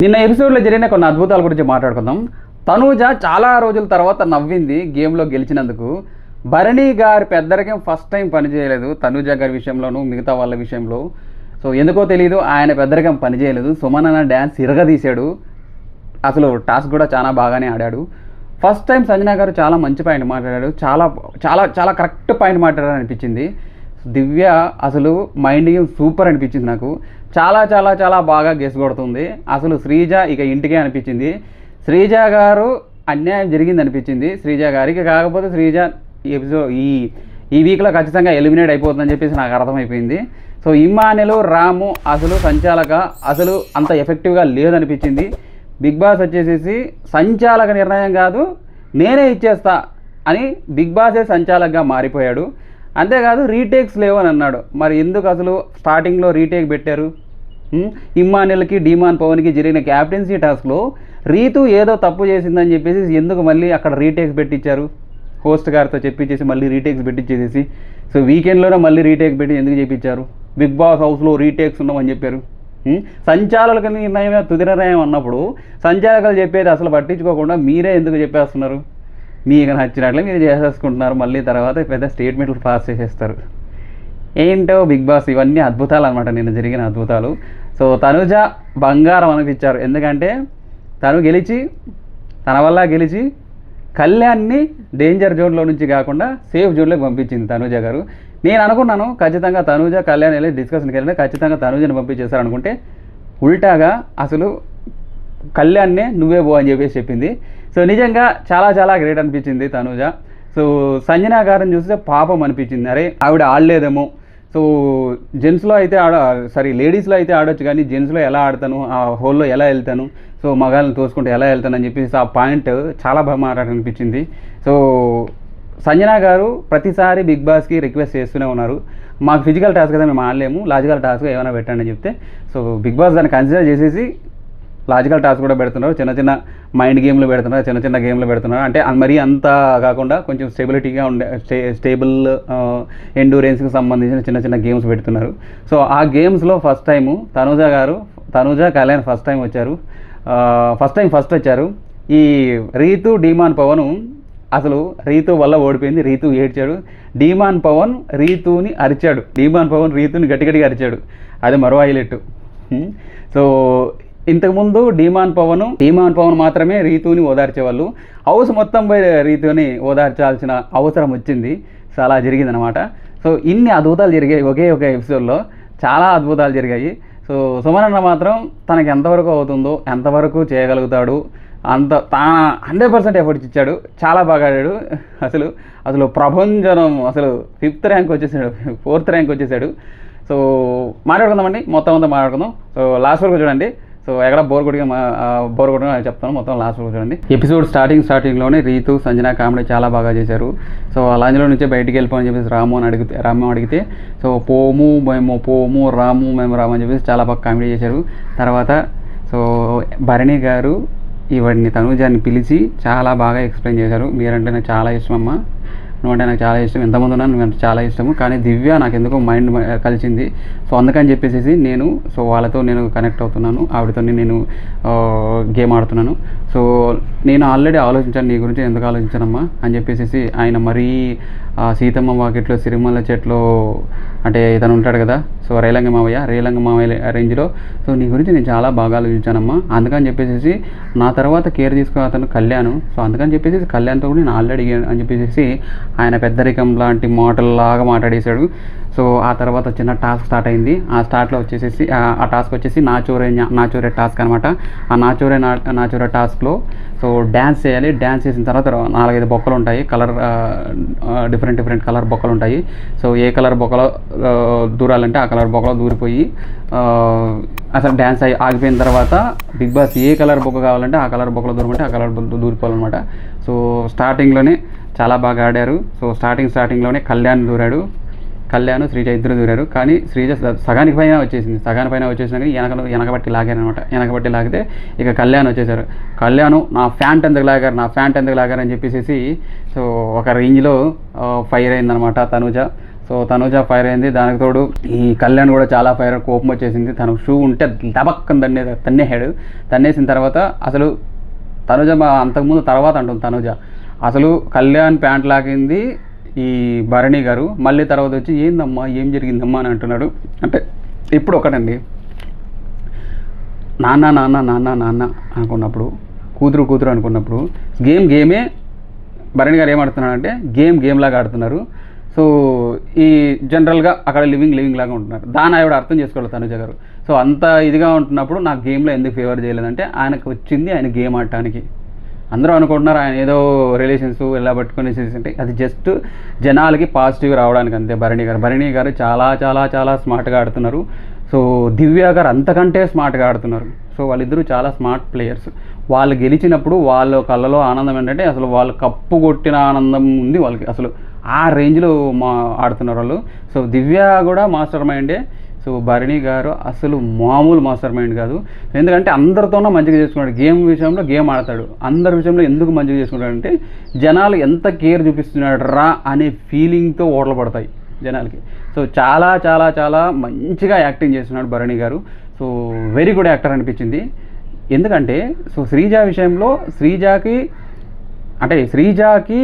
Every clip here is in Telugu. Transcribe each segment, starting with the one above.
నిన్న ఎపిసోడ్లో జరిగిన కొన్ని అద్భుతాల గురించి మాట్లాడుకుందాం. తనూజ చాలా రోజుల తర్వాత నవ్వింది గేమ్లో గెలిచినందుకు. భరణి గారి పెద్దరికం ఫస్ట్ టైం పనిచేయలేదు తనూజ గారి విషయంలోనూ మిగతా వాళ్ళ విషయంలో. సో ఎందుకో తెలియదు, ఆయన పెద్దరికం పనిచేయలేదు. సుమన్ అన్న డ్యాన్స్ ఇరగదీశాడు. అసలు టాస్క్ కూడా చాలా బాగానే ఆడాడు. ఫస్ట్ టైం సంజన గారు చాలా మంచి పాయింట్ మాట్లాడాడు. చాలా చాలా చాలా కరెక్ట్ పాయింట్ మాట్లాడారు అనిపించింది. దివ్య అసలు మైండ్ గేమ్ సూపర్ అనిపించింది నాకు. చాలా చాలా చాలా బాగా గెస్ కొడుతుంది. అసలు శ్రీజ ఇక ఇంటికే అనిపించింది. శ్రీజ గారు అన్యాయం జరిగింది అనిపించింది శ్రీజ గారికి. కాకపోతే శ్రీజ ఈ వీక్లో ఖచ్చితంగా ఎలిమినేట్ అయిపోతుందని చెప్పేసి నాకు అర్థమైపోయింది. సో ఇమ్మానుయేల్ రాము అసలు సంచాలక అసలు అంత ఎఫెక్టివ్గా లేదనిపించింది. బిగ్ బాస్ వచ్చేసేసి సంచాలక నిర్ణయం కాదు నేనే ఇచ్చేస్తా అని బిగ్ బాసే సంచాలకగా మారిపోయాడు. అంతేకాదు రీటేక్స్ లేవని అన్నాడు. మరి ఎందుకు అసలు స్టార్టింగ్లో రీటేక్ పెట్టారు? ఇమ్మానుయేల్కి డీమాన్ పవన్కి జరిగిన క్యాప్టెన్సీ టాస్క్లో రీతు ఏదో తప్పు చేసిందని చెప్పేసి ఎందుకు మళ్ళీ అక్కడ రీటేక్స్ పెట్టించారు? హోస్ట్ గారితో చెప్పించేసి మళ్ళీ రీటేక్స్ పెట్టించేసి సో వీకెండ్లోనే మళ్ళీ రీటేక్ పెట్టి ఎందుకు చేయించారు? బిగ్ బాస్ హౌస్లో రీటేక్స్ ఉన్నామని చెప్పారు. సంచాలక నిర్ణయమే తుది నిర్ణయం అన్నప్పుడు సంచాలకులు చెప్పేది అసలు పట్టించుకోకుండా మీరే ఎందుకు చెప్పేస్తున్నారు? మీకు నచ్చినట్లు మీరు చేసేసుకుంటున్నారు. మళ్ళీ తర్వాత పెద్ద స్టేట్మెంట్లు పాస్ చేసేస్తారు. ఏంటో బిగ్ బాస్ ఇవన్నీ అద్భుతాలు అనమాట, నిన్న జరిగిన అద్భుతాలు. సో తనూజ బంగారం అనిపించారు. ఎందుకంటే తను తన వల్ల గెలిచి కళ్యాణ్ని డేంజర్ జోన్లో నుంచి కాకుండా సేఫ్ జోన్లోకి పంపించింది తనూజ గారు. నేను అనుకున్నాను ఖచ్చితంగా తనూజ కళ్యాణ్ వెళ్ళి డిస్కషన్కి వెళ్ళినా ఖచ్చితంగా తనూజని పంపించేస్తారు అనుకుంటే ఉల్టాగా అసలు కళ్యాణ్నే నువ్వే పో అని చెప్పేసి చెప్పింది. సో నిజంగా చాలా చాలా గ్రేట్ అనిపించింది తనూజ. సో సంజన గారిని చూస్తే పాపం అనిపించింది. అరే ఆవిడ ఆడలేదేమో. సో జెంట్స్లో అయితే లేడీస్లో అయితే ఆడొచ్చు, కానీ జెంట్స్లో ఎలా ఆడతాను, ఆ హోల్లో ఎలా వెళ్తాను, సో మగాళ్ళని తోసుకుంటే ఎలా వెళ్తానని చెప్పేసి ఆ పాయింట్ చాలా బాగా మాట్లాడాలనిపించింది. సో సంజన గారు ప్రతిసారి బిగ్ బాస్కి రిక్వెస్ట్ చేస్తూనే ఉన్నారు, మాకు ఫిజికల్ టాస్క్ కదా మేము ఆడలేము, లాజికల్ టాస్క్ ఏమైనా పెట్టండి అని చెప్తే సో బిగ్ బాస్ దాన్ని కన్సిడర్ చేసేసి లాజికల్ టాస్క్ కూడా పెడుతున్నారు. చిన్న చిన్న మైండ్ గేమ్లు పెడుతున్నారు, చిన్న చిన్న గేమ్లు పెడుతున్నారు. అంటే మరీ అంత కాకుండా కొంచెం స్టెబిలిటీగా ఉండే స్టేబుల్ ఎండ్యూరెన్స్కి సంబంధించిన చిన్న చిన్న గేమ్స్ పెడుతున్నారు. సో ఆ గేమ్స్లో first time Tanuja Kalyan first వచ్చారు. ఈ రీతు డీమాన్ పవన్ అసలు రీతు వల్ల ఓడిపోయింది. రీతు ఏడ్చాడు. డీమాన్ పవన్ రీతుని అరిచాడు. డీమాన్ పవన్ రీతుని గట్టిగట్టిగా అరిచాడు. అది మరో హైలైట్. సో ఇంతకుముందు డీమాన్ పవన్ మాత్రమే రీతుని ఓదార్చేవాళ్ళు. హౌస్ మొత్తం పోయి రీతుని ఓదార్చాల్సిన అవసరం వచ్చింది. సో అలా జరిగిందనమాట. సో ఇన్ని అద్భుతాలు జరిగాయి ఒకే ఒక ఎపిసోడ్లో, చాలా అద్భుతాలు జరిగాయి. సో సుమన్ అన్న మాత్రం తనకి ఎంతవరకు అవుతుందో ఎంతవరకు చేయగలుగుతాడు అంత 100% ఎఫర్ట్స్ ఇచ్చాడు. చాలా బాగా ఆడాడు. అసలు ప్రభంజనం అసలు 5th ర్యాంక్ వచ్చేసాడు, 4th ర్యాంక్ వచ్చేసాడు. సో మాట్లాడుకుందామండి, మొత్తం అంతా మాట్లాడుకుందాం. సో లాస్ట్ వరకు చూడండి. సో ఎక్కడ బోర్ కొట్టుగా చెప్తాను, మొత్తం లాస్ట్ వరకు చూడండి. ఎపిసోడ్ స్టార్టింగ్లోనే రీతు సంజన కామెడీ చాలా బాగా చేశారు. సో అలాంటిలో నుంచే బయటికి వెళ్ళిపోని చెప్పేసి రాము అడిగితే సో పోము రాము అని చెప్పేసి చాలా బాగా కామెడీ చేశారు. తర్వాత సో భరణి గారు ఇవన్నీ తనూజాన్ని పిలిచి చాలా బాగా ఎక్స్ప్లెయిన్ చేశారు. మీరంటే నాకు చాలా ఇష్టం అమ్మ, నువ్వంటే నాకు చాలా ఇష్టం, ఎంతమంది ఉన్నా నువ్వంటే చాలా ఇష్టము, కానీ దివ్య నాకు ఎందుకో మైండ్ కలిసింది. సో అందుకని చెప్పేసి వాళ్ళతో నేను కనెక్ట్ అవుతున్నాను, ఆవిడతో నేను గేమ్ ఆడుతున్నాను. సో నేను ఆల్రెడీ ఆలోచించాను నీ గురించి, ఎందుకు ఆలోచించానమ్మా అని చెప్పేసి ఆయన మరీ సీతమ్మ వాకిట్లో సిరిమల్ల చెట్లో అంటే ఇతను ఉంటాడు కదా, సో రేలంగ మావయ్య రేంజ్లో సో నీ గురించి నేను చాలా బాగా ఆలోచించానమ్మా, అందుకని చెప్పేసి నా తర్వాత కేర్ తీసుకుని అతను కళ్యాణ్, సో అందుకని చెప్పేసి కళ్యాణ్తో కూడా నేను ఆల్రెడీ అని చెప్పేసి ఆయన పెద్దరికం లాంటి మాటల్లాగా మాట్లాడేశాడు. సో ఆ తర్వాత చిన్న టాస్క్ స్టార్ట్ అయింది. ఆ టాస్క్ వచ్చేసి నాచోరే టాస్క్ అనమాట. ఆ నాచోరే టాస్క్లో సో డ్యాన్స్ చేయాలి. డ్యాన్స్ చేసిన తర్వాత 4-5 బొక్కలు ఉంటాయి, డిఫరెంట్ కలర్ బొక్కలు ఉంటాయి. సో ఏ కలర్ బొక్కలో దూరాలంటే ఆ కలర్ బొక్కలో దూరిపోయి అసలు డ్యాన్స్ ఆగిపోయిన తర్వాత బిగ్ బాస్ ఏ కలర్ బొక్క కావాలంటే ఆ కలర్ బొక్కలో దూరమంటే ఆ కలర్ దూరిపోవాలన్నమాట. సో స్టార్టింగ్లోనే చాలా బాగా ఆడారు. సో స్టార్టింగ్లోనే కళ్యాణ్ శ్రీజ ఇద్దరు దూరారు. కానీ శ్రీజ సగానికి పైన వచ్చేసినాక వెనకబట్టి లాగితే ఇక కళ్యాణ్ వచ్చేసారు. కళ్యాణ్ నా ఫ్యాంట్ ఎందుకు లాగారు అని చెప్పేసి సో ఒక రేంజ్లో ఫైర్ అయిందనమాట తనూజ. సో తనుజ ఫైర్ అయింది. దానికి తోడు ఈ కళ్యాణ్ కూడా చాలా ఫైర్, కోపం వచ్చేసింది. తను షూ ఉంటే దబక్కని తన్నేసిన తర్వాత అసలు తనుజ అంతకుముందు తర్వాత అంటుంది తనుజ, అసలు కళ్యాణ్ ప్యాంట్ లాగింది ఈ భరణి గారు. మళ్ళీ తర్వాత వచ్చి ఏందమ్మా ఏం జరిగిందమ్మా అని అంటున్నాడు. అంటే ఇప్పుడు ఒకటండి, నాన్న నాన్న నాన్న నాన్న అనుకున్నప్పుడు, కూతురు అనుకున్నప్పుడు గేమే భరణి గారు ఏమాడుతున్నాడంటే గేమ్ లాగా ఆడుతున్నారు. సో ఈ జనరల్గా అక్కడ లివింగ్ లాగా ఉంటున్నారు. దాన్ని ఆవిడ అర్థం చేసుకోవాలి తనుజ గారు. సో అంత ఇదిగా ఉంటున్నప్పుడు నాకు గేమ్లో ఎందుకు ఫేవర్ చేయలేదంటే ఆయనకు వచ్చింది ఆయన గేమ్ ఆడటానికి. అందరూ అనుకుంటున్నారు ఆయన ఏదో రిలేషన్స్ ఎలా పట్టుకుని అంటే అది జస్ట్ జనాలకి పాజిటివ్ రావడానికి అంతే. భరణి గారు చాలా చాలా చాలా స్మార్ట్గా ఆడుతున్నారు. సో దివ్య గారు అంతకంటే స్మార్ట్గా ఆడుతున్నారు. సో వాళ్ళిద్దరూ చాలా స్మార్ట్ ప్లేయర్స్. వాళ్ళు గెలిచినప్పుడు వాళ్ళ కళ్ళలో ఆనందం ఏంటంటే అసలు వాళ్ళు కప్పు కొట్టిన ఆనందం ఉంది వాళ్ళకి. అసలు ఆ రేంజ్లో ఆడుతున్నారు వాళ్ళు. సో దివ్య కూడా మాస్టర్ మైండే. సో భరణి గారు అసలు మామూలు మాస్టర్ మైండ్ కాదు. ఎందుకంటే అందరితోనూ మంచిగా చేసుకున్నాడు. గేమ్ విషయంలో గేమ్ ఆడతాడు. అందరి విషయంలో ఎందుకు మంచిగా చేసుకున్నాడు అంటే జనాలు ఎంత కేర్ చూపిస్తున్నాడు రా అనే ఫీలింగ్తో ఓట్లు పడతాయి జనాలకి. సో చాలా చాలా చాలా మంచిగా యాక్టింగ్ చేస్తున్నాడు Bharani garu. So very good actor అనిపించింది. ఎందుకంటే సో శ్రీజ విషయంలో శ్రీజాకి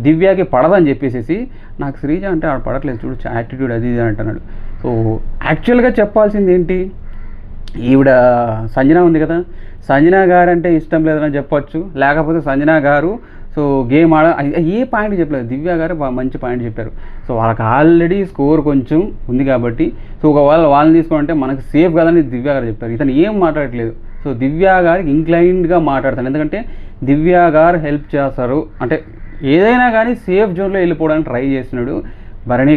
దివ్యకి పడదని చెప్పేసి నాకు శ్రీజ అంటే ఆడ పడట్లేదు చూడు యాటిట్యూడ్ అది ఇది అంటున్నాడు. సో యాక్చువల్గా చెప్పాల్సింది ఏంటి, ఈవిడ సంజన ఉంది కదా, సంజన గారు అంటే ఇష్టం లేదని చెప్పొచ్చు. లేకపోతే సంజన గారు సో గేమ్ ఏ పాయింట్ చెప్పలేదు, దివ్య గారు మంచి పాయింట్ చెప్పారు. సో వాళ్ళకి ఆల్రెడీ స్కోర్ కొంచెం ఉంది కాబట్టి సో ఒకవేళ వాళ్ళని తీసుకుంటే మనకు సేఫ్ కదని దివ్య గారు చెప్పారు. ఇతను ఏం మాట్లాడట్లేదు. సో దివ్య గారికి ఇంక్లైన్డ్గా మాట్లాడతాను. ఎందుకంటే దివ్య గారు హెల్ప్ చేస్తారు అంటే ఏదైనా కానీ సేఫ్ జోన్లో వెళ్ళిపోవడానికి ట్రై చేస్తున్నాడు Bharani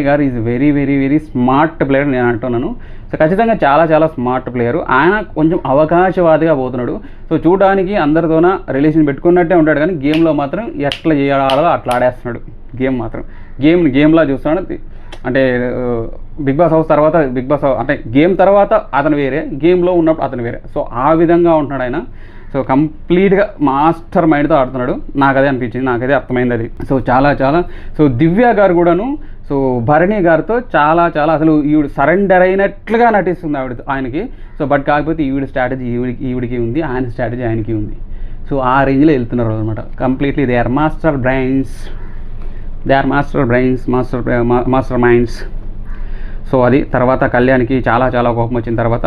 garu is very very very smart player నేను అంటున్నాను. సో ఖచ్చితంగా చాలా చాలా స్మార్ట్ ప్లేయరు. ఆయన కొంచెం అవకాశవాదిగా పోతున్నాడు. సో చూడడానికి అందరితోన రిలేషన్ పెట్టుకున్నట్టే ఉంటాడు కానీ గేమ్లో మాత్రం ఎట్లా చేయాలో అట్లా ఆడేస్తున్నాడు. గేమ్లా చూస్తున్నాడు. అంటే బిగ్ బాస్ హౌస్ తర్వాత అంటే గేమ్ తర్వాత అతను వేరే, గేమ్లో ఉన్నప్పుడు అతను వేరే. సో ఆ విధంగా ఉంటున్నాడు ఆయన. సో కంప్లీట్గా మాస్టర్ మైండ్తో ఆడుతున్నాడు. నాకు అదే అనిపించింది, నాకదే అర్థమైంది అది. సో చాలా చాలా సో దివ్య గారు కూడాను సో భరణి గారితో చాలా చాలా అసలు ఈవిడ సరెండర్ అయినట్లుగా నటిస్తుంది ఆయనకి. సో బట్ కాకపోతే ఈవిడ స్ట్రాటజీ ఈవిడికి ఉంది, ఆయన స్ట్రాటజీ ఆయనకి ఉంది. సో ఆ రేంజ్లో వెళ్తున్నారు అనమాట. Completely they are master minds. So అది తర్వాత కళ్యాణ్కి చాలా చాలా కోపం వచ్చిన తర్వాత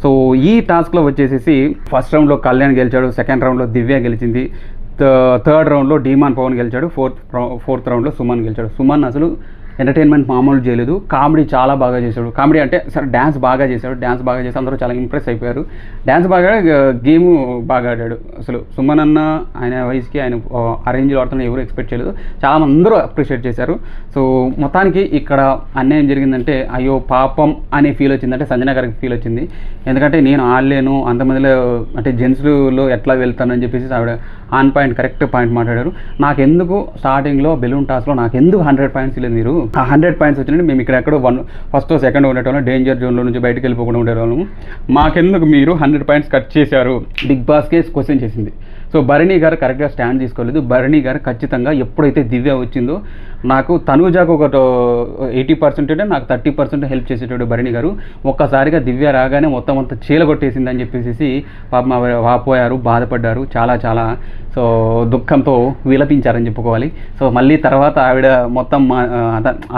సో ఈ టాస్క్లో వచ్చేసి ఫస్ట్ రౌండ్లో కళ్యాణ్ గెలిచాడు, సెకండ్ రౌండ్లో దివ్య గెలిచింది, థర్డ్ రౌండ్లో డీమాన్ పవన్ గెలిచాడు, ఫోర్త్ రౌండ్లో సుమన్ గెలిచాడు. సుమన్ అసలు ఎంటర్టైన్మెంట్ మామూలు చేయలేదు, కామెడీ చాలా బాగా చేశాడు. కామెడీ అంటే సరే డ్యాన్స్ బాగా చేసి అందరూ చాలా ఇంప్రెస్ అయిపోయారు. డ్యాన్స్ బాగా, గేమ్ బాగా ఆడాడు. అసలు సుమన్ అన్న ఆయన వయసుకి ఆయన ఆ రేంజ్లో ఆడుతున్న ఎవరు ఎక్స్పెక్ట్ చేయలేదు. చాలా అందరూ అప్రిషియేట్ చేశారు. సో మొత్తానికి ఇక్కడ అన్యాయం జరిగిందంటే అయ్యో పాపం అనే ఫీల్ వచ్చిందంటే సంజన గారికి ఫీల్ వచ్చింది. ఎందుకంటే నేను ఆడలేను అంతమందిలో అంటే జెంట్స్లో ఎట్లా వెళ్తానని చెప్పేసి ఆవిడ ఆన్ పాయింట్ కరెక్ట్ పాయింట్ మాట్లాడారు. నాకెందుకు స్టార్టింగ్లో బెలూన్ టాస్లో నాకెందుకు 100 పాయింట్స్ లేదు, మీరు ఆ 100 పాయింట్స్ వచ్చినట్టు మేము ఇక్కడెక్కడో ఫస్ట్ సెకండ్ ఉండేటోళ్ళం, డేంజర్ జోన్లో నుంచి బయటకు వెళ్ళిపోకుండా ఉండేవాళ్ళము, మాకెందుకు మీరు 100 పాయింట్స్ కట్ చేశారు బిగ్ బాస్కే క్వశ్చన్ చేసింది. సో భరణి గారు కరెక్ట్గా స్టాండ్ తీసుకోలేదు. భరణి గారు ఖచ్చితంగా ఎప్పుడైతే దివ్య వచ్చిందో నాకు తనూజాకు ఒక 80% అంటే నాకు 30% హెల్ప్ చేసేటోడు భరణి గారు. ఒక్కసారిగా దివ్య రాగానే మొత్తం అంతా చీలగొట్టేసిందని చెప్పేసి పాపం వాపోయారు, బాధపడ్డారు, చాలా చాలా సో దుఃఖంతో విలపించారని చెప్పుకోవాలి. సో మళ్ళీ తర్వాత ఆవిడ మొత్తం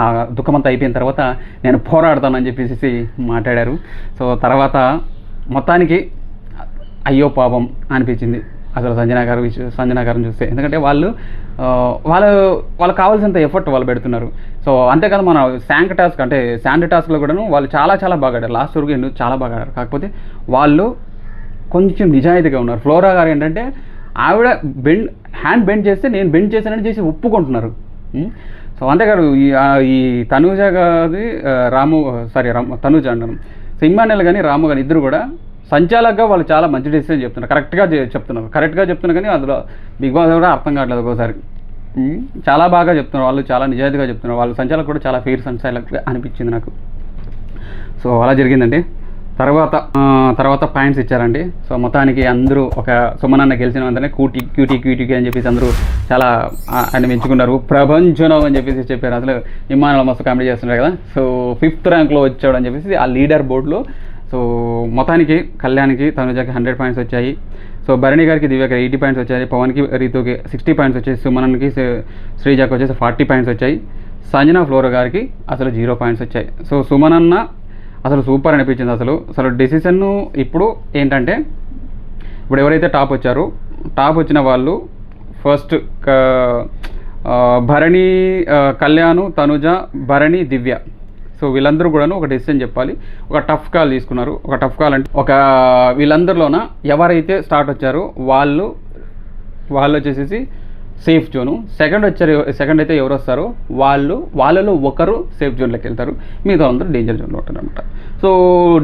ఆ దుఃఖమంతా అయిపోయిన తర్వాత నేను పోరాడతానని చెప్పేసి మాట్లాడారు. సో తర్వాత మొత్తానికి అయ్యో పాపం అనిపించింది అసలు సంజన గారిని చూస్తే. ఎందుకంటే వాళ్ళకి కావాల్సినంత ఎఫర్ట్ వాళ్ళు పెడుతున్నారు. సో అంతేకాదు మన శాండ్ టాస్క్లో కూడాను వాళ్ళు చాలా చాలా బాగా ఆడారు. లాస్ట్ వరకు చాలా బాగా ఆడారు. కాకపోతే వాళ్ళు కొంచెం నిజాయితీగా ఉన్నారు. ఫ్లోరా గారు ఏంటంటే ఆవిడ హ్యాండ్ బెండ్ చేస్తే నేను బెండ్ చేశానని చేసి ఒప్పుకుంటున్నారు. సో అంతేకాదు ఈ తనూజ గారి తనూజ అంటాను, సింహానెల్ కానీ రాము కానీ ఇద్దరు కూడా సంచాలకుగా వాళ్ళు చాలా మంచి డెసిషన్ చెప్తున్నారు, కరెక్ట్గా చెప్తున్నారు. కానీ అందులో బిగ్ బాస్ కూడా అర్థం కావట్లేదు ఒక్కోసారి. చాలా బాగా చెప్తున్నారు వాళ్ళు, చాలా నిజాయితీగా చెప్తున్నారు వాళ్ళు. సంచాలకులు కూడా చాలా ఫెయిర్ సంచాలకుగా అనిపించింది నాకు. సో అలా జరిగిందండి. తర్వాత పాయింట్స్ ఇచ్చారండి. సో మొత్తానికి అందరూ ఒక సుమనన్న గెలిచిన వెంటనే క్యూటీ అని చెప్పేసి అందరూ చాలా ఆయన మెచ్చుకున్నారు. ప్రపంచనం అని చెప్పేసి చెప్పారు. అసలు విమానాలు మస్తు కామెడీ చేస్తున్నారు కదా. సో 5th ర్యాంక్లో వచ్చాడు అని చెప్పేసి ఆ లీడర్ బోర్డులో. సో మొత్తానికి కళ్యాణ్కి తనుజకి 100 పాయింట్స్ వచ్చాయి. సో భరణి గారికి దివ్యకి 80 పాయింట్స్ వచ్చాయి. పవన్కి రీతుకి 60 పాయింట్స్ వచ్చాయి. సుమనన్కి శ్రీజాకి వచ్చేసి 40 పాయింట్స్ వచ్చాయి. సంజన ఫ్లోరా గారికి అసలు 0 పాయింట్స్ వచ్చాయి. సో సుమనన్న అసలు సూపర్ అనిపించింది. అసలు డెసిషన్ ఇప్పుడు ఏంటంటే, ఇప్పుడు ఎవరైతే టాప్ వచ్చారో టాప్ వచ్చిన వాళ్ళు ఫస్ట్ భరణి, కళ్యాణ్, తనుజ, భరణి, దివ్య. సో వీళ్ళందరూ కూడాను ఒక డెసిషన్ చెప్పాలి. ఒక టఫ్ కాల్ తీసుకున్నారు. ఒక టఫ్ కాల్ అంటే వీళ్ళందరిలోన ఎవరైతే స్టార్ట్ వచ్చారో వాళ్ళు వచ్చేసి సేఫ్ జోను. సెకండ్ అయితే ఎవరు వస్తారో వాళ్ళలో ఒకరు సేఫ్ జోన్లోకి వెళ్తారు. మిగతా అందరూ డేంజర్ జోన్లో ఉంటారు అనమాట. సో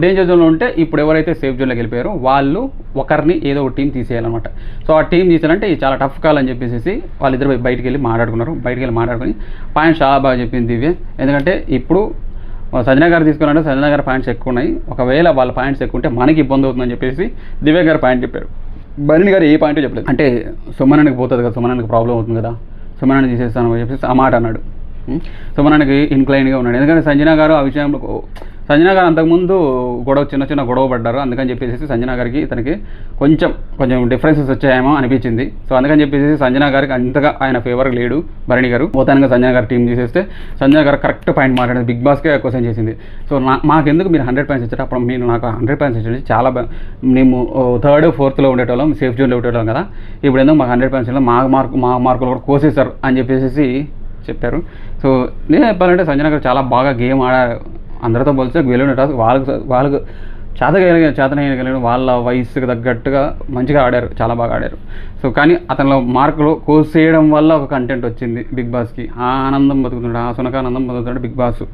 డేంజర్ జోన్లో ఉంటే ఇప్పుడు ఎవరైతే సేఫ్ జోన్లోకి వెళ్ళిపోయారో వాళ్ళు ఒకరిని ఏదో ఒక టీం తీసేయాలన్నమాట. సో ఆ టీం తీసేయాలంటే ఇది చాలా టఫ్ కాల్ అని చెప్పేసి వాళ్ళిద్దరు బయటికి వెళ్ళి మాట్లాడుకుని పాయింట్స్ చాలా బాగా చెప్పింది దివ్య. ఎందుకంటే ఇప్పుడు సంజన గారు తీసుకున్నారంటే సంజన గారి పాయింట్స్ ఎక్కువ ఉన్నాయి. ఒకవేళ వాళ్ళ పాయింట్స్ ఎక్కువ ఉంటే మనకి ఇబ్బంది అవుతుందని చెప్పేసి దివ్య గారు పాయింట్ చెప్పారు. భరణి గారు ఏ పాయింట్ చెప్పలేదు. అంటే సుమనన్కి పోతుంది కదా, సుమనన్కి ప్రాబ్లం అవుతుంది కదా, సుమనన్ని తీసేస్తాను అని చెప్పేసి ఆ మాట అన్నాడు. సుమనన్కి ఇన్క్లైన్గా ఉన్నాడు. ఎందుకంటే సంజన గారు ఆ విషయంలో సంజన గారు అంతకుముందు చిన్న గొడవ పడ్డారు. అందుకని చెప్పేసి సంజన గారికి ఇతనికి కొంచెం డిఫరెన్సెస్ వచ్చాయేమో అనిపించింది. సో అందుకని చెప్పేసి సంజన గారికి అంతగా ఆయన ఫేవర్ లేడు భరణి గారు. మొత్తానికి సంజన గారు టీం తీసేస్తే సంజన గారు కరెక్ట్ పాయింట్ మాట్లాడేది. బిగ్ బాస్కే క్వశ్చన్ చేసింది. సో మాకెందుకు మీరు 100 పాయింట్స్ ఇచ్చారు, అప్పుడు మీరు నాకు 100 పాయింట్స్ ఇచ్చింది చాలా మేము 3rd 4thలో ఉండేటోళ్ళం, సేఫ్ జోన్లో ఉండేటోళ్ళం కదా, ఇప్పుడు ఎందుకు మాకు 100 పాయింట్స్ మా మార్కులు కూడా కోసేశారు అని చెప్పేసి చెప్పారు. సో నేను చెప్పాలంటే సంజన గారు చాలా బాగా గేమ్ ఆడారు. అందరితో పోలిస్తే గెలిచిన టాస్క్ వాళ్ళకు చేతనైన వాళ్ళ వయసుకు తగ్గట్టుగా మంచిగా ఆడారు, చాలా బాగా ఆడారు. సో కానీ అతనిలో మార్కులు కోసేయడం వల్ల ఒక కంటెంట్ వచ్చింది బిగ్ బాస్కి. ఆ ఆనందం బతుకుతున్నాడు, ఆ సునకానందం బతుకుతున్నాడు బిగ్ బాస్,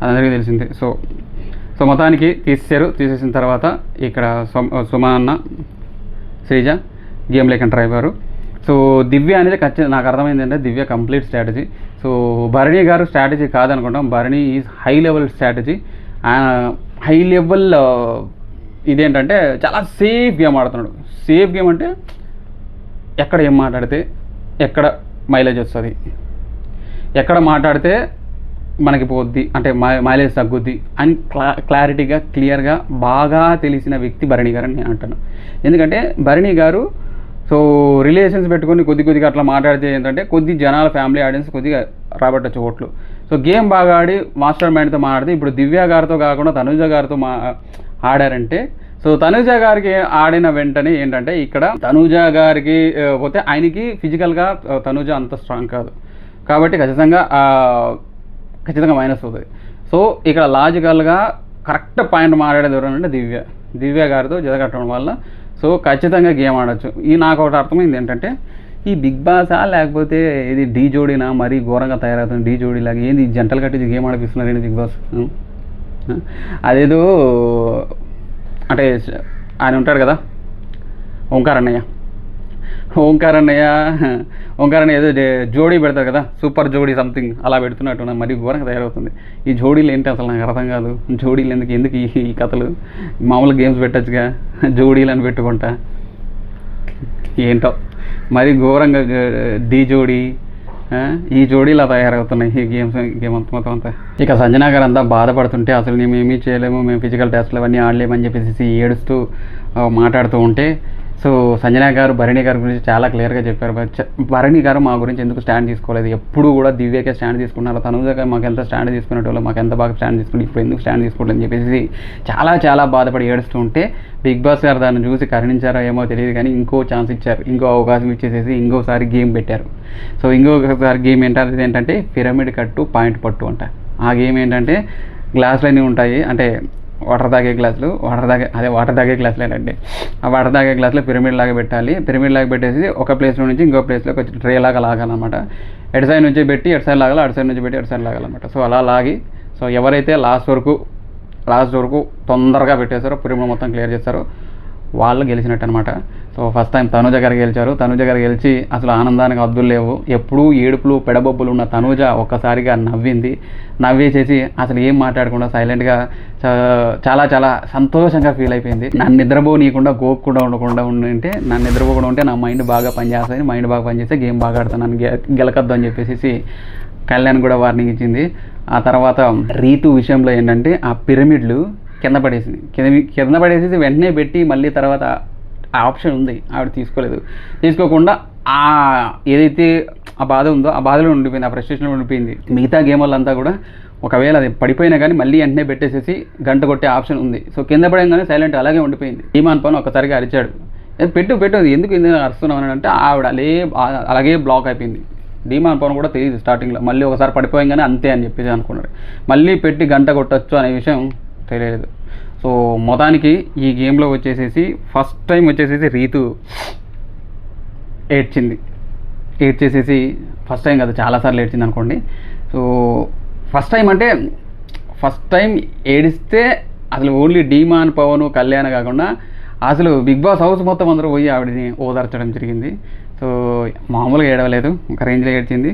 అందరికీ తెలిసింది. సో మొత్తానికి తీసేసిన తర్వాత ఇక్కడ సుమనన్న, శ్రీజ గేమ్ లేక ఎంటర్ అయిపోయారు. సో దివ్య అనేది ఖచ్చితంగా నాకు అర్థమైంది అంటే Divya complete strategy. So Bharani గారు స్ట్రాటజీ కాదనుకుంటాం, Bharani is high level strategy. High level ఇదేంటంటే చాలా సేఫ్ గేమ్ ఆడుతున్నాడు. సేఫ్ గేమ్ అంటే ఎక్కడ ఏం మాట్లాడితే ఎక్కడ మైలేజ్ వస్తుంది, ఎక్కడ మాట్లాడితే మనకి పోద్ది అంటే మైలేజ్ తగ్గుద్ది అని క్లారిటీగా క్లియర్గా బాగా తెలిసిన వ్యక్తి భరణి గారు అని నేను అంటాను. ఎందుకంటే భరణి గారు సో రిలేషన్స్ పెట్టుకొని కొద్దిగా అట్లా మాట్లాడితే ఏంటంటే కొద్ది జనాల ఫ్యామిలీ ఆడియన్స్ కొద్దిగా రాబట్టచ్చు ఓట్లు. సో గేమ్ బాగా ఆడి మాస్టర్ మైండ్తో మాట్లాడితే ఇప్పుడు దివ్య గారితో కాకుండా తనుజ గారితో ఆడారంటే, సో తనుజ గారికి ఆడిన వెంటనే ఏంటంటే ఇక్కడ తనుజ గారికి పోతే ఆయనకి ఫిజికల్గా తనుజ అంత స్ట్రాంగ్ కాదు కాబట్టి ఖచ్చితంగా మైనస్ అవుతుంది. సో ఇక్కడ లాజికల్గా కరెక్ట్ పాయింట్ మాట్లాడేది ఎవరంటే దివ్య గారితో జతకట్టడం వల్ల సో ఖచ్చితంగా గేమ్ ఆడచ్చు. నాకు ఒకటి అర్థమైంది ఏంటంటే ఈ బిగ్ బాసా లేకపోతే ఇది డీ జోడీనా మరీ ఘోరంగా తయారవుతుంది. డీ జోడీ లాగా ఏంది జంటలు కట్టి గేమ్ ఆడిపిస్తున్నారు ఏంటి బిగ్ బాస్. అదేదో అంటే ఆయన ఉంటాడు కదా ఓంకార్ అన్నయ్య ఏదో జోడీ పెడతారు కదా, సూపర్ జోడీ సంథింగ్ అలా పెడుతున్నట్టు మరీ ఘోరంగా తయారవుతుంది. ఈ జోడీలు ఏంటి అసలు నాకు అర్థం కాదు. జోడీలు ఎందుకు ఈ కథలు, మామూలు గేమ్స్ పెట్టచ్చుగా జోడీలు అని పెట్టుకుంటా ఏంటో మరీ ఘోరంగా డీ జోడీ ఈ జోడీలా తయారవుతున్నాయి ఈ గేమ్ మొత్తం అంతా. ఇక సంజన గారు అంతా బాధపడుతుంటే అసలు మేము ఏమీ చేయలేము, మేము ఫిజికల్ టెస్ట్లు అవన్నీ ఆడలేమని చెప్పేసి ఏడుస్తూ మాట్లాడుతూ ఉంటే సో సంజన గారు భరణి గారి గురించి చాలా క్లియర్గా చెప్పారు. భరణి గారు మా గురించి ఎందుకు స్టాండ్ తీసుకోలేదు, ఎప్పుడు కూడా దివ్యకే స్టాండ్ తీసుకున్నారు, తనుజ గారు మాకు ఎంత స్టాండ్ తీసుకునేటోళ్ళు, మాకు ఎంత బాగా స్టాండ్ తీసుకుని ఇప్పుడు ఎందుకు స్టాండ్ తీసుకోవట్లని చెప్పేసి చాలా బాధపడి ఏడుస్తూ ఉంటే బిగ్ బాస్ గారు దాన్ని చూసి కరుణించారో ఏమో తెలియదు కానీ ఇంకో ఛాన్స్ ఇచ్చారు, ఇంకో అవకాశం ఇచ్చేసేసి ఇంకోసారి గేమ్ పెట్టారు. సో ఇంకొకసారి గేమ్ ఏంటంటే పిరమిడ్ కట్టు పాయింట్ పట్టు అంట. ఆ గేమ్ ఏంటంటే గ్లాసులన్నీ ఉంటాయి, అంటే వాటర్ తాగే గ్లాసులేనండి. ఆ వాటర్ తాగే గ్లాసులో పిరమిడ్ లాగా పెట్టాలి. పిరమిడ్ లాగా పెట్టేసి ఒక ప్లేస్లో నుంచి ఇంకో ప్లేస్లో కొంచెం ట్రే లాగా లాగాలన్నమాట. ఎటు సైడ్ నుంచి పెట్టి ఎటు సైడ్ లాగాలి, అటు సైడ్ నుంచి పెట్టి ఎటు సైడ్ లాగాలన్నమాట. సో అలా లాగి సో ఎవరైతే లాస్ట్ వరకు తొందరగా పెట్టేశారో పిరమిడ్ మొత్తం క్లియర్ చేస్తారో వాళ్ళు గెలిచినట్టు అనమాట. సో ఫస్ట్ టైం తనూజ గారు గెలిచారు. తనూజ గారు గెలిచి అసలు ఆనందానికి హద్దులు లేవు. ఎప్పుడూ ఏడుపులు పెడబొబ్బులు ఉన్న తనూజ ఒక్కసారిగా నవ్వింది. నవ్వేసేసి అసలు ఏం మాట్లాడకుండా సైలెంట్గా చాలా చాలా సంతోషంగా ఫీల్ అయిపోయింది. నన్ను నిద్రపోనీయకుండా గోక్కుండా ఉండకుండా ఉంటే, నన్ను నిద్రపోకుండా ఉంటే నా మైండ్ బాగా పనిచేస్తుంది, మైండ్ బాగా పనిచేస్తే గేమ్ బాగా ఆడుతాను, నన్ను గెలకద్దు అని చెప్పేసి కళ్యాణ్ కూడా వార్నింగ్ ఇచ్చింది. ఆ తర్వాత రీతు విషయంలో ఏంటంటే ఆ పిరమిడ్లు కింద పడేసింది. కింద పడేసేసి వెంటనే పెట్టి మళ్ళీ తర్వాత ఆ ఆప్షన్ ఉంది, ఆవిడ తీసుకోకుండా ఆ ఏదైతే ఆ బాధ ఉందో ఆ బాధలో ఉండిపోయింది, ఆ ఫ్రస్ట్రేషన్లో ఉండిపోయింది. మిగతా గేమ్ వాళ్ళంతా కూడా ఒకవేళ అది పడిపోయినా కానీ మళ్ళీ వెంటనే పెట్టేసేసి గంట కొట్టే ఆప్షన్ ఉంది. సో కింద పడంగానే సైలెంట్ అలాగే ఉండిపోయింది. ఈమాన్ పవన్ ఒకసారిగా అరిచాడు, పెట్టు ఎందుకు అరుస్తున్నావు అని అంటే ఆవిడ అలాగే బ్లాక్ అయిపోయింది. డీమాన్ పవన్ కూడా తెలియదు స్టార్టింగ్లో, మళ్ళీ ఒకసారి పడిపోయంగానే అంతే అని చెప్పేసి అనుకున్నాడు. మళ్ళీ పెట్టి గంట కొట్టచ్చు అనే విషయం తెలియలేదు. సో మొత్తానికి ఈ గేమ్లో వచ్చేసేసి ఫస్ట్ టైం వచ్చేసేసి రీతు ఏడ్చేసేసి ఫస్ట్ టైం కదా చాలాసార్లు ఏడ్చింది అనుకోండి. సో ఫస్ట్ టైం ఏడిస్తే అసలు ఓన్లీ డీమాన్ పవన్ కళ్యాణ్ కాకుండా అసలు బిగ్ బాస్ హౌస్ మొత్తం అందరూ పోయి ఆవిడని ఓదార్చడం జరిగింది. సో మామూలుగా ఏడవలేదు, ఒక రేంజ్లో ఏడ్చింది.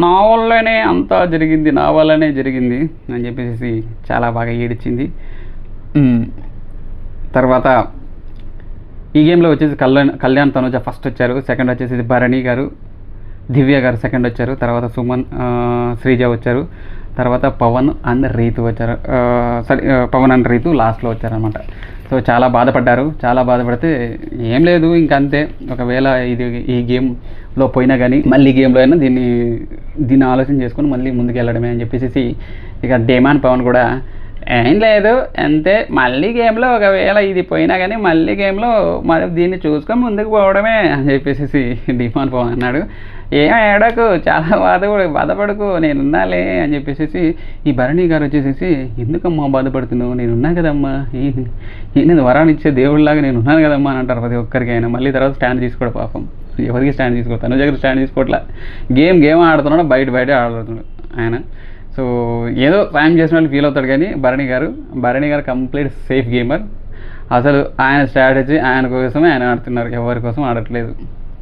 నా వల్లనే అంతా జరిగింది, నా వల్లనే జరిగింది అని చెప్పేసి చాలా బాగా ఏడిచింది. తర్వాత ఈ గేమ్లో వచ్చేసి కళ్యాణ్ తనుజ ఫస్ట్ వచ్చారు. సెకండ్ వచ్చేసి భరణి గారు, దివ్య గారు సెకండ్ వచ్చారు. తర్వాత సుమన్, శ్రీజ వచ్చారు. తర్వాత పవన్ అండ్ రీతు వచ్చారు. పవన్ అండ్ రీతు లాస్ట్లో వచ్చారనమాట. సో చాలా బాధపడితే ఏం లేదు ఇంకంతే, ఒకవేళ ఈ గేమ్లో పోయినా కానీ మళ్ళీ గేమ్లో అయినా దీన్ని ఆలోచన చేసుకొని మళ్ళీ ముందుకు వెళ్ళడమే అని చెప్పేసి ఇక డీమాన్ పవన్ కూడా ఏం లేదు అంతే, మళ్ళీ గేమ్లో ఒకవేళ ఇది పోయినా కానీ మళ్ళీ గేమ్లో మరి దీన్ని చూసుకొని ముందుకు పోవడమే అని చెప్పేసి డీమాన్ పవన్ అన్నాడు. ఏం ఏడకు, చాలా బాధపడకు, నేనున్నాలే అని చెప్పేసి ఈ భరణి గారు వచ్చేసేసి ఎందుకమ్మా బాధపడుతున్నావు, నేనున్నా కదమ్మా, నేను వరాన్ని ఇచ్చే దేవుడిలాగా నేను ఉన్నాను కదమ్మా అని అంటారు ప్రతి ఒక్కరికైనా. మళ్ళీ తర్వాత స్టాండ్ తీసుకోడు పాపం, ఎవరికి స్టాండ్ తీసుకోడు, తన దగ్గర స్టాండ్ తీసుకోవట్లా, గేమ్ ఆడుతున్నాడు, బయట ఆడుతున్నాడు ఆయన. సో ఏదో సాయం చేసిన వాళ్ళు ఫీల్ అవుతాడు. కానీ Bharani garu complete safe gamer. అసలు ఆయన స్ట్రాటజీ ఆయన కోసమే ఆయన ఆడుతున్నారు, ఎవరి కోసం ఆడట్లేదు.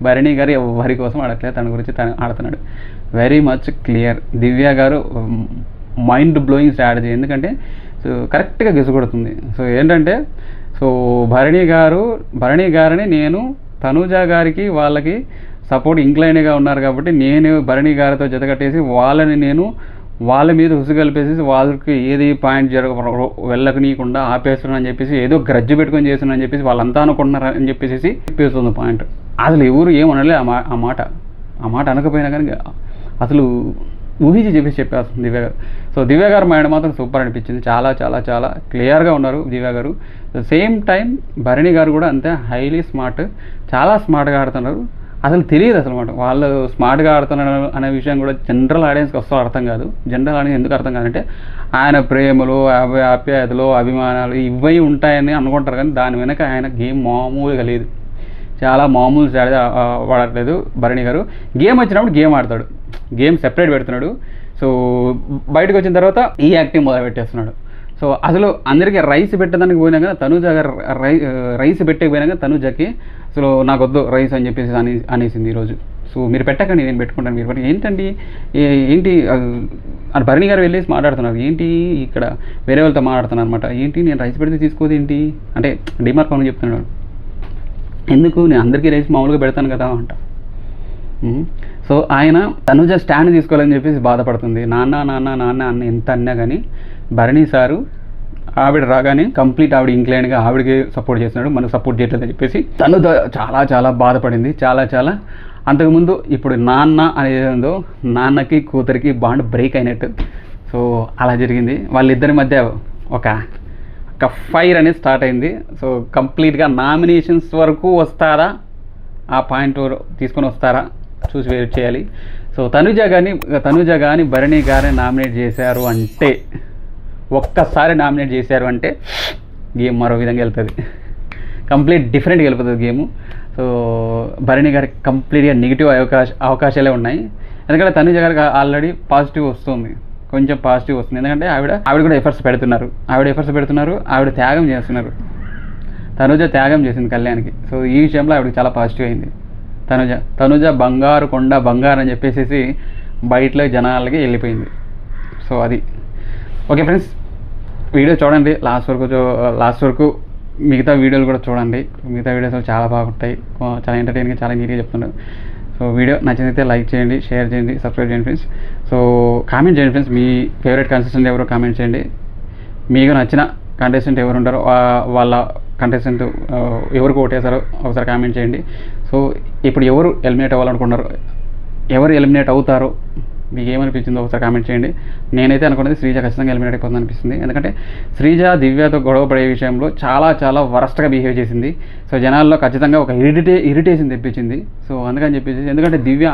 భరణి గారు ఎవరి కోసం ఆడట్లేదు, తన గురించి తను ఆడుతున్నాడు. Very much clear. దివ్య గారు మైండ్ బ్లోయింగ్ స్ట్రాటజీ, ఎందుకంటే సో కరెక్ట్గా గెసుకొడుతుంది. సో ఏంటంటే సో భరణి గారిని నేను తనూజ గారికి వాళ్ళకి సపోర్ట్ ఇంక్లైన్గా ఉన్నారు కాబట్టి నేను భరణి గారితో జతకట్టేసి వాళ్ళ మీద హుసు కలిపేసి వాళ్ళకి ఏది పాయింట్ వెళ్ళకనీయకుండా ఆపేస్తున్నాను అని చెప్పేసి ఏదో గ్రజ్జు పెట్టుకొని చేస్తున్నాను అని చెప్పేసి వాళ్ళంతా అనుకుంటున్నారు అని చెప్పేసి చెప్పేస్తుంది పాయింట్. అసలు ఎవరు ఏమనలే ఆ మాట అనకపోయినా కానీ అసలు ఊహించి చెప్పేస్తుంది దివ్య గారు. సో దివ్య గారు మైండ్ మాత్రం సూపర్ అనిపించింది, చాలా చాలా చాలా క్లియర్గా ఉన్నారు దివ్య గారు. సేమ్ టైం భరణి గారు కూడా అంతే హైలీ స్మార్ట్, చాలా స్మార్ట్గా ఆడుతున్నారు. అసలు తెలియదు అసలు మాట వాళ్ళు స్మార్ట్గా ఆడుతున్నారు అనే విషయం కూడా జనరల్ ఆడియన్స్కి వస్తూ అర్థం కాదు. జనరల్ ఆడియన్స్ ఎందుకు అర్థం కాదంటే ఆయన ప్రేమలు, ఆప్యాయతలు, అభిమానాలు ఇవై ఉంటాయని అనుకుంటారు. కానీ దాని వెనక ఆయన గేమ్ మామూలుగా లేదు, చాలా మామూలు స్ట్రాటజీ వాడట్లేదు భరణి గారు. గేమ్ వచ్చినప్పుడు గేమ్ ఆడతాడు, గేమ్ సెపరేట్ పెడుతున్నాడు. సో బయటకు వచ్చిన తర్వాత ఈ యాక్టింగ్ మొదలు పెట్టేస్తున్నాడు. సో అసలు అందరికీ రైస్ పెట్టడానికి పోయినా కదా తనూజ గారు రైస్ పెట్టకపోయినా కదా తనూజకి అసలు నాకు వద్దు రైస్ అని చెప్పేసి అనేసింది ఈరోజు. సో మీరు పెట్టకండి నేను పెట్టుకుంటాను, మీరు ఏంటండి ఏంటి అని భరణి గారు వెళ్ళేసి మాట్లాడుతున్నారు. ఏంటి ఇక్కడ వేరే వాళ్ళతో మాట్లాడుతున్నారు అనమాట. ఏంటి నేను రైస్ పెడితే తీసుకోదు ఏంటి అంటే డిమార్క్ పవన్ చెప్తున్నాడు, ఎందుకు నేను అందరికీ రైస్ మామూలుగా పెడతాను కదా అంట. సో ఆయన తనూజ స్టాండ్ తీసుకోవాలని చెప్పేసి బాధపడుతుంది. నాన్న అన్న ఎంత అన్నా కానీ భరణి సారు ఆవిడ రాగానే కంప్లీట్ ఆవిడ ఇంక్లైన్గా ఆవిడకి సపోర్ట్ చేస్తున్నాడు, మనకు సపోర్ట్ చేయట్లేదని చెప్పేసి తను చాలా చాలా బాధపడింది. చాలా అంతకుముందు ఇప్పుడు నాన్న అనేది ఉందో నాన్నకి కూతురికి బాండ్ బ్రేక్ అయినట్టు. సో అలా జరిగింది, వాళ్ళిద్దరి మధ్య ఒక ఫైర్ అనేది స్టార్ట్ అయింది. సో కంప్లీట్గా నామినేషన్స్ వరకు వస్తారా, ఆ పాయింట్ తీసుకొని వస్తారా చూసి వెయిట్ చేయాలి. సో తనుజ కానీ భరణి గారిని నామినేట్ చేశారు అంటే, ఒక్కసారి నామినేట్ చేశారు అంటే గేమ్ మరో విధంగా వెళ్తుంది, కంప్లీట్ డిఫరెంట్గా వెళ్ళిపోతుంది గేము. సో భరణి గారికి కంప్లీట్గా నెగిటివ్ అవకాశాలే ఉన్నాయి. ఎందుకంటే తనుజ గారికి ఆల్రెడీ పాజిటివ్ వస్తుంది, కొంచెం పాజిటివ్ వస్తుంది. ఎందుకంటే ఆవిడ కూడా ఎఫర్ట్స్ పెడుతున్నారు, ఆవిడ త్యాగం చేస్తున్నారు. తనుజ త్యాగం చేసింది కళ్యాణ్కి. సో ఈ విషయంలో ఆవిడకి చాలా పాజిటివ్ అయింది. తనుజ బంగారు కొండ బంగారు అని చెప్పేసి బయటలో జనాలకి వెళ్ళిపోయింది. సో అది ఓకే ఫ్రెండ్స్, వీడియో చూడండి లాస్ట్ వరకు మిగతా వీడియోలు కూడా చూడండి. మిగతా వీడియోస్ చాలా బాగుంటాయి, చాలా ఎంటర్టైన్గా, చాలా నీట్గా చెప్తున్నారు. సో వీడియో నచ్చినైతే లైక్ చేయండి, షేర్ చేయండి, సబ్స్క్రైబ్ చేయండి ఫ్రెండ్స్. సో కామెంట్ చేయండి ఫ్రెండ్స్, మీ ఫేవరెట్ కంటెస్టెంట్ ఎవరో కామెంట్ చేయండి. మీకు నచ్చిన కంటెస్టెంట్ ఎవరు ఉంటారో వాళ్ళ కంటెస్టెంట్ ఎవరికి ఓటేసారో ఒకసారి కామెంట్ చేయండి. సో ఇప్పుడు ఎవరు ఎలిమినేట్ అవ్వాలనుకుంటున్నారు, ఎవరు ఎలిమినేట్ అవుతారో మీకు ఏమనిపించిందో ఒకసారి కామెంట్ చేయండి. నేనైతే అనుకున్నది శ్రీజ ఖచ్చితంగా ఎలిమినేట్ అయిపోతుంది అనిపిస్తుంది. ఎందుకంటే శ్రీజ దివ్యతో గొడవ పడే విషయంలో చాలా వరస్ట్గా బిహేవ్ చేసింది. సో జనాల్లో ఖచ్చితంగా ఒక ఇరిటేషన్ తెప్పించింది. సో అందుకని చెప్పేసి, ఎందుకంటే దివ్య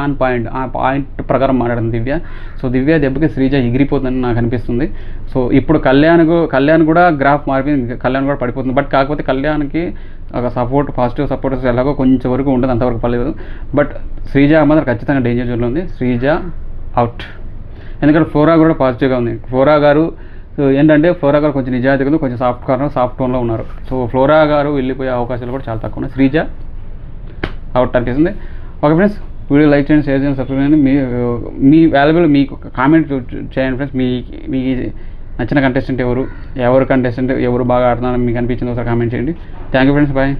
ఆ పాయింట్ ప్రకారం మాట్లాడింది దివ్య. సో దివ్య దెబ్బకి శ్రీజ ఎగిరిపోతుందని నాకు అనిపిస్తుంది. సో ఇప్పుడు కళ్యాణ్ కూడా గ్రాఫ్ మారిపోయింది, కళ్యాణ్ కూడా పడిపోతుంది. బట్ కాకపోతే కళ్యాణ్కి ఒక పాజిటివ్ సపోర్ట్ ఎలాగో కొంచెం వరకు ఉంటుంది, అంతవరకు పర్లేదు. బట్ శ్రీజ మాత్రం ఖచ్చితంగా డేంజర్ జోన్లో ఉంది. శ్రీజ అవుట్. ఎందుకంటే ఫ్లోరా కూడా పాజిటివ్గా ఉంది. ఫ్లోరా గారు కొంచెం నిజాయితీగా ఉంది, కొంచెం సాఫ్ట్ టోన్లో ఉన్నారు. సో ఫ్లోరా గారు వెళ్ళిపోయే అవకాశాలు కూడా చాలా తక్కువ ఉన్నాయి. శ్రీజ అవుట్ అనిపిస్తుంది. ఓకే ఫ్రెండ్స్, వీడియో లైక్ చేయండి, షేర్ చేయండి, సబ్స్క్రైబ్ చేయండి. మీ వాల్యుబుల్ మీకు కామెంట్ చేయండి ఫ్రెండ్స్. మీ నచ్చిన కంటెస్టెంట్ ఎవరు కంటెస్టెంట్ ఎవరు బాగా ఆడుతున్నారని మీకు అనిపించింది ఒకసారి కామెంట్ చేయండి. Thank you friends, bye.